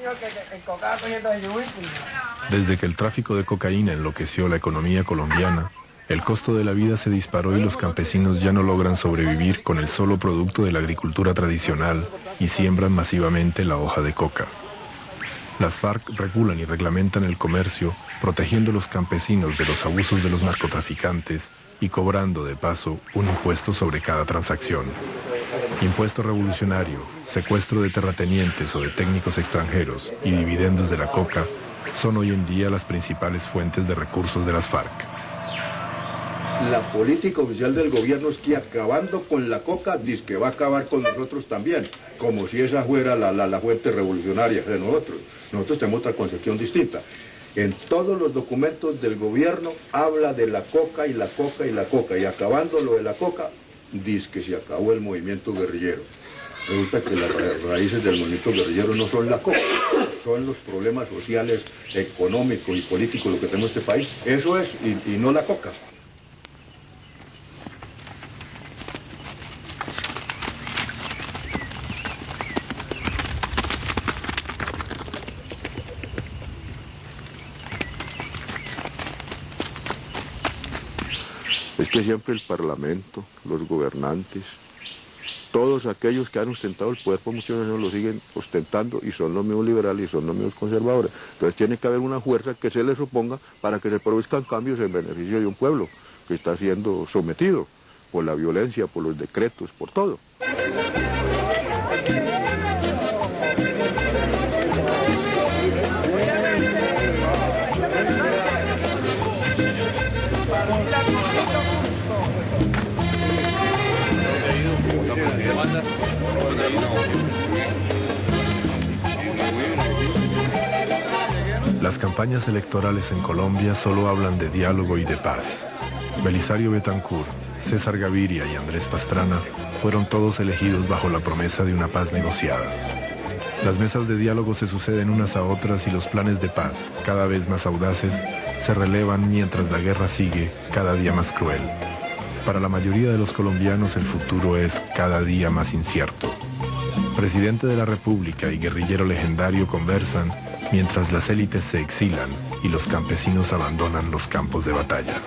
Speaker 2: Desde que el tráfico de cocaína enloqueció la economía colombiana, el costo de la vida se disparó y los campesinos ya no logran sobrevivir con el solo producto de la agricultura tradicional y siembran masivamente la hoja de coca. Las FARC regulan y reglamentan el comercio, protegiendo a los campesinos de los abusos de los narcotraficantes y cobrando de paso un impuesto sobre cada transacción. Impuesto revolucionario, secuestro de terratenientes o de técnicos extranjeros y dividendos de la coca son hoy en día las principales fuentes de recursos de las FARC.
Speaker 12: La política oficial del gobierno es que acabando con la coca, dice que va a acabar con nosotros también, como si esa fuera la fuente revolucionaria de nosotros. Nosotros tenemos otra concepción distinta. En todos los documentos del gobierno habla de la coca y la coca y la coca, y acabando lo de la coca, dice que se acabó el movimiento guerrillero. Resulta que las raíces del movimiento guerrillero no son la coca, son los problemas sociales, económicos y políticos lo que tenemos en este país. Eso es, y no la coca.
Speaker 13: Es que siempre el Parlamento, los gobernantes, todos aquellos que han ostentado el poder por muchos años lo siguen ostentando, y son los mismos liberales y son los mismos conservadores. Entonces tiene que haber una fuerza que se les oponga para que se produzcan cambios en beneficio de un pueblo que está siendo sometido por la violencia, por los decretos, por todo.
Speaker 11: ¿Dónde
Speaker 2: Las campañas electorales en Colombia solo hablan de diálogo y de paz. Belisario Betancur, César Gaviria y Andrés Pastrana fueron todos elegidos bajo la promesa de una paz negociada. Las mesas de diálogo se suceden unas a otras y los planes de paz, cada vez más audaces, se relevan mientras la guerra sigue cada día más cruel. Para la mayoría de los colombianos el futuro es cada día más incierto. Presidente de la República y guerrillero legendario conversan mientras las élites se exilan y los campesinos abandonan los campos de batalla.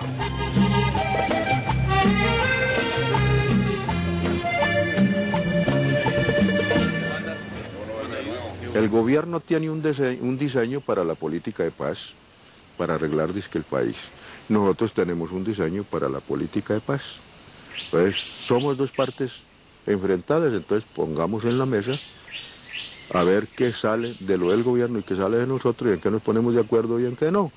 Speaker 13: El gobierno tiene un diseño para la política de paz, para arreglar el país. Nosotros tenemos un diseño para la política de paz. Entonces, somos dos partes enfrentadas, entonces pongamos en la mesa a ver qué sale de lo del gobierno y qué sale de nosotros y en qué nos ponemos de acuerdo y en qué no.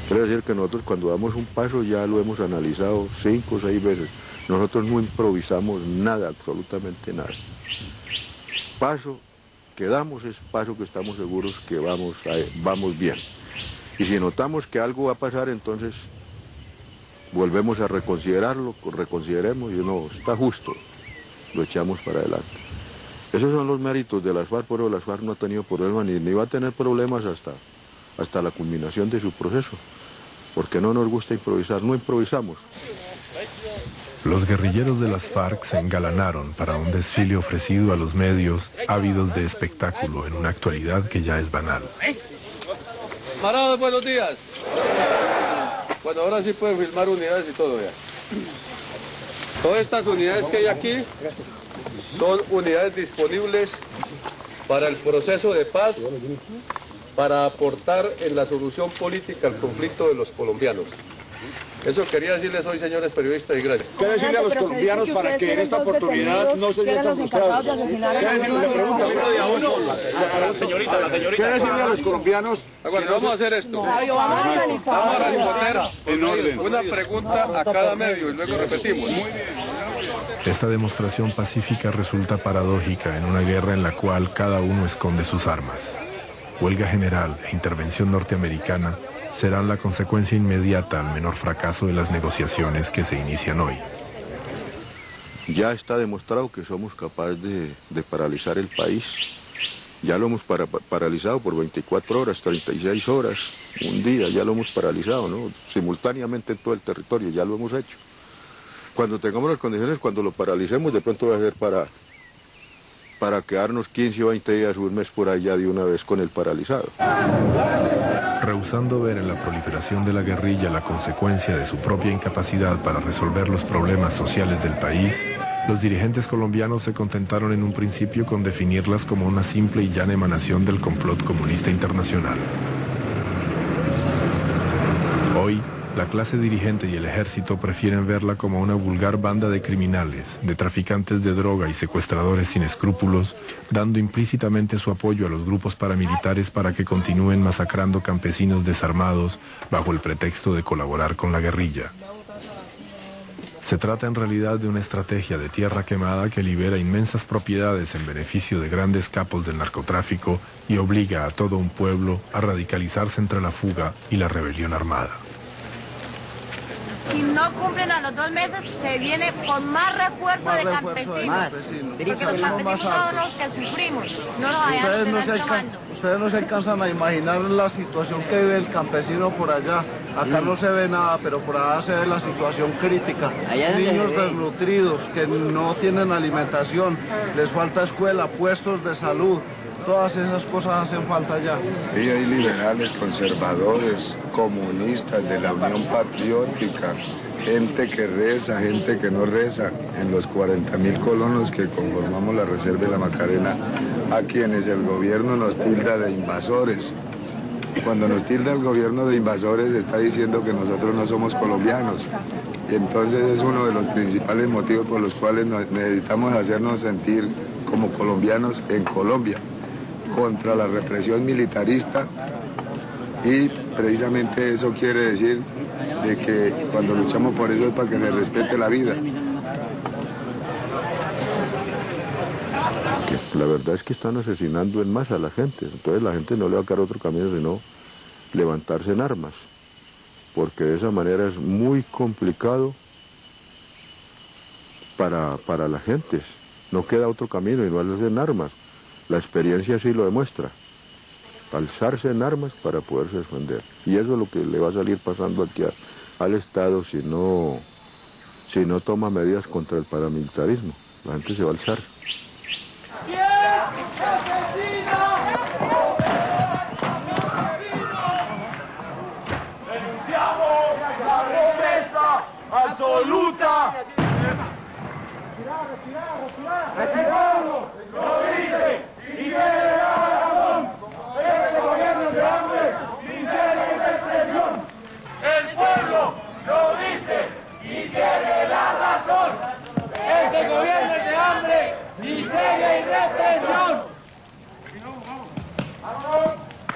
Speaker 13: Quiere decir que nosotros cuando damos un paso ya lo hemos analizado 5 o 6 veces. Nosotros no improvisamos nada, absolutamente nada. Paso que damos es paso que estamos seguros que vamos bien. Y si notamos que algo va a pasar, entonces volvemos a reconsiderarlo, reconsideremos y no, está justo, lo echamos para adelante. Esos son los méritos de las FARC, pero las FARC no ha tenido problemas ni va a tener problemas hasta la culminación de su proceso, porque no nos gusta improvisar, no improvisamos.
Speaker 2: Los guerrilleros de las FARC se engalanaron para un desfile ofrecido a los medios ávidos de espectáculo en una actualidad que ya es banal.
Speaker 11: Camaradas, buenos días. Bueno, ahora sí pueden filmar unidades y todo ya. Todas estas unidades que hay aquí son unidades disponibles para el proceso de paz, para aportar en la solución política al conflicto de los colombianos. Eso quería decirles hoy, señores periodistas, y gracias.
Speaker 5: ¿Qué decirle a los colombianos para que en esta oportunidad no se sientan frustrados? ¿Qué decirle a los colombianos?
Speaker 11: Bueno, vamos a hacer esto. Vamos a responder en orden una pregunta a cada medio y luego repetimos.
Speaker 2: Esta demostración pacífica resulta paradójica en una guerra en la cual cada uno esconde sus armas. Huelga general e intervención norteamericana serán la consecuencia inmediata al menor fracaso de las negociaciones que se inician hoy.
Speaker 13: Ya está demostrado que somos capaces de paralizar el país. Ya lo hemos paralizado por 24 horas, 36 horas, un día, ya lo hemos paralizado, ¿no? Simultáneamente en todo el territorio, ya lo hemos hecho. Cuando tengamos las condiciones, cuando lo paralicemos, de pronto va a ser para quedarnos 15 o 20 días, un mes por allá de una vez con el paralizado.
Speaker 2: Rehusando ver en la proliferación de la guerrilla la consecuencia de su propia incapacidad para resolver los problemas sociales del país, los dirigentes colombianos se contentaron en un principio con definirlas como una simple y llana emanación del complot comunista internacional. Hoy, la clase dirigente y el ejército prefieren verla como una vulgar banda de criminales, de traficantes de droga y secuestradores sin escrúpulos, dando implícitamente su apoyo a los grupos paramilitares para que continúen masacrando campesinos desarmados bajo el pretexto de colaborar con la guerrilla. Se trata en realidad de una estrategia de tierra quemada que libera inmensas propiedades en beneficio de grandes capos del narcotráfico y obliga a todo un pueblo a radicalizarse entre la fuga y la rebelión armada.
Speaker 7: Si no cumplen a los 2 meses, se viene con más refuerzo de campesinos. Porque los campesinos todos los que sufrimos, no nos vayan a estar tomando.
Speaker 5: Ustedes no se alcanzan a imaginar la situación que vive el campesino por allá. Acá no se ve nada, pero por allá se ve la situación crítica. Niños desnutridos que no tienen alimentación, les falta escuela, puestos de salud. Todas esas cosas hacen falta allá.
Speaker 8: Y hay liberales, conservadores, comunistas, de la Unión Patriótica, gente que reza, gente que no reza, en los 40.000 colonos que conformamos la Reserva de la Macarena, a quienes el gobierno nos tilda de invasores. Cuando nos tilda el gobierno de invasores está diciendo que nosotros no somos colombianos. Y entonces es uno de los principales motivos por los cuales necesitamos hacernos sentir como colombianos en Colombia, contra la represión militarista, y precisamente eso quiere decir de que cuando luchamos por eso es para que se respete la vida.
Speaker 13: Que la verdad es que están asesinando en masa a la gente, entonces la gente no le va a quedar otro camino sino levantarse en armas, porque de esa manera es muy complicado para la gente. No queda otro camino y no alzarse en armas. La experiencia sí lo demuestra. Alzarse en armas para poderse defender. Y eso es lo que le va a salir pasando aquí al Estado si no toma medidas contra el paramilitarismo. La gente se va a alzar.
Speaker 15: ¡Denunciamos la pobreza absoluta! ¡El pueblo lo dice y tiene la razón! ¡Este gobierno de hambre sincera y represión! ¡El pueblo lo dice y tiene la razón! ¡Este gobierno es de hambre, miseria y represión! ¡Vamos!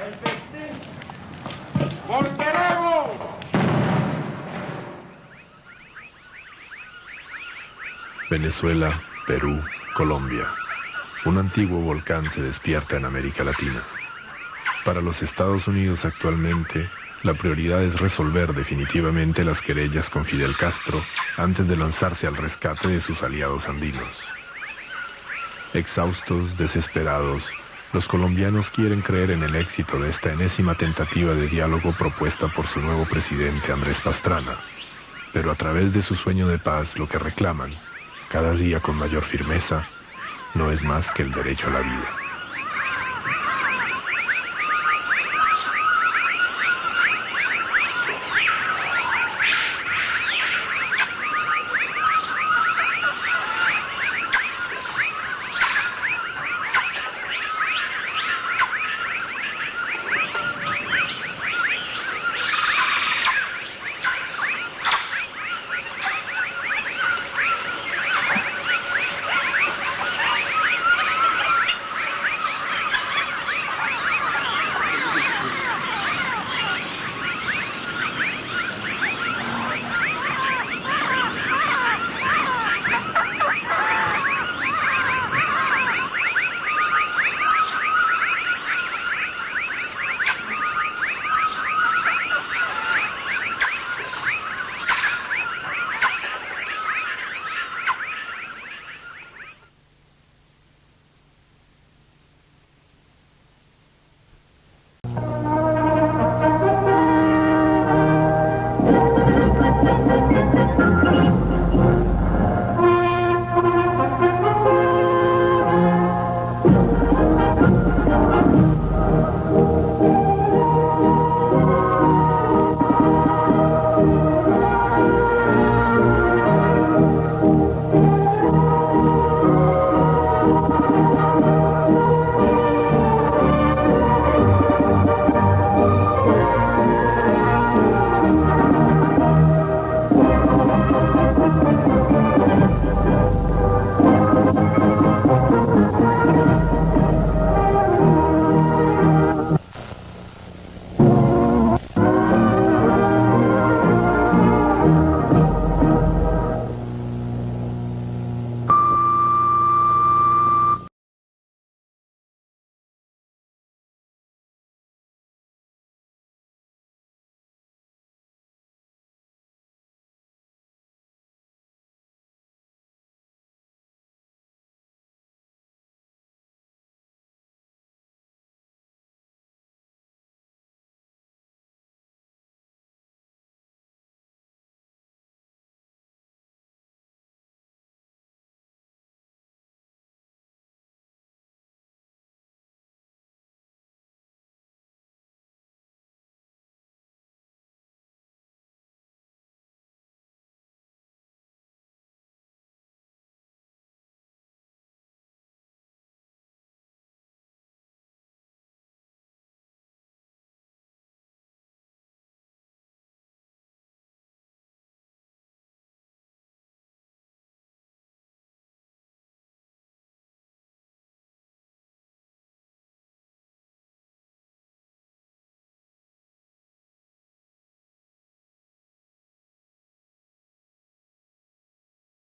Speaker 15: ¡El festín! ¡Volveremos!
Speaker 2: Venezuela, Perú, Colombia. Un antiguo volcán se despierta en América Latina. Para los Estados Unidos actualmente, la prioridad es resolver definitivamente las querellas con Fidel Castro antes de lanzarse al rescate de sus aliados andinos. Exhaustos, desesperados, los colombianos quieren creer en el éxito de esta enésima tentativa de diálogo propuesta por su nuevo presidente Andrés Pastrana, pero a través de su sueño de paz lo que reclaman, cada día con mayor firmeza, no es más que el derecho a la vida.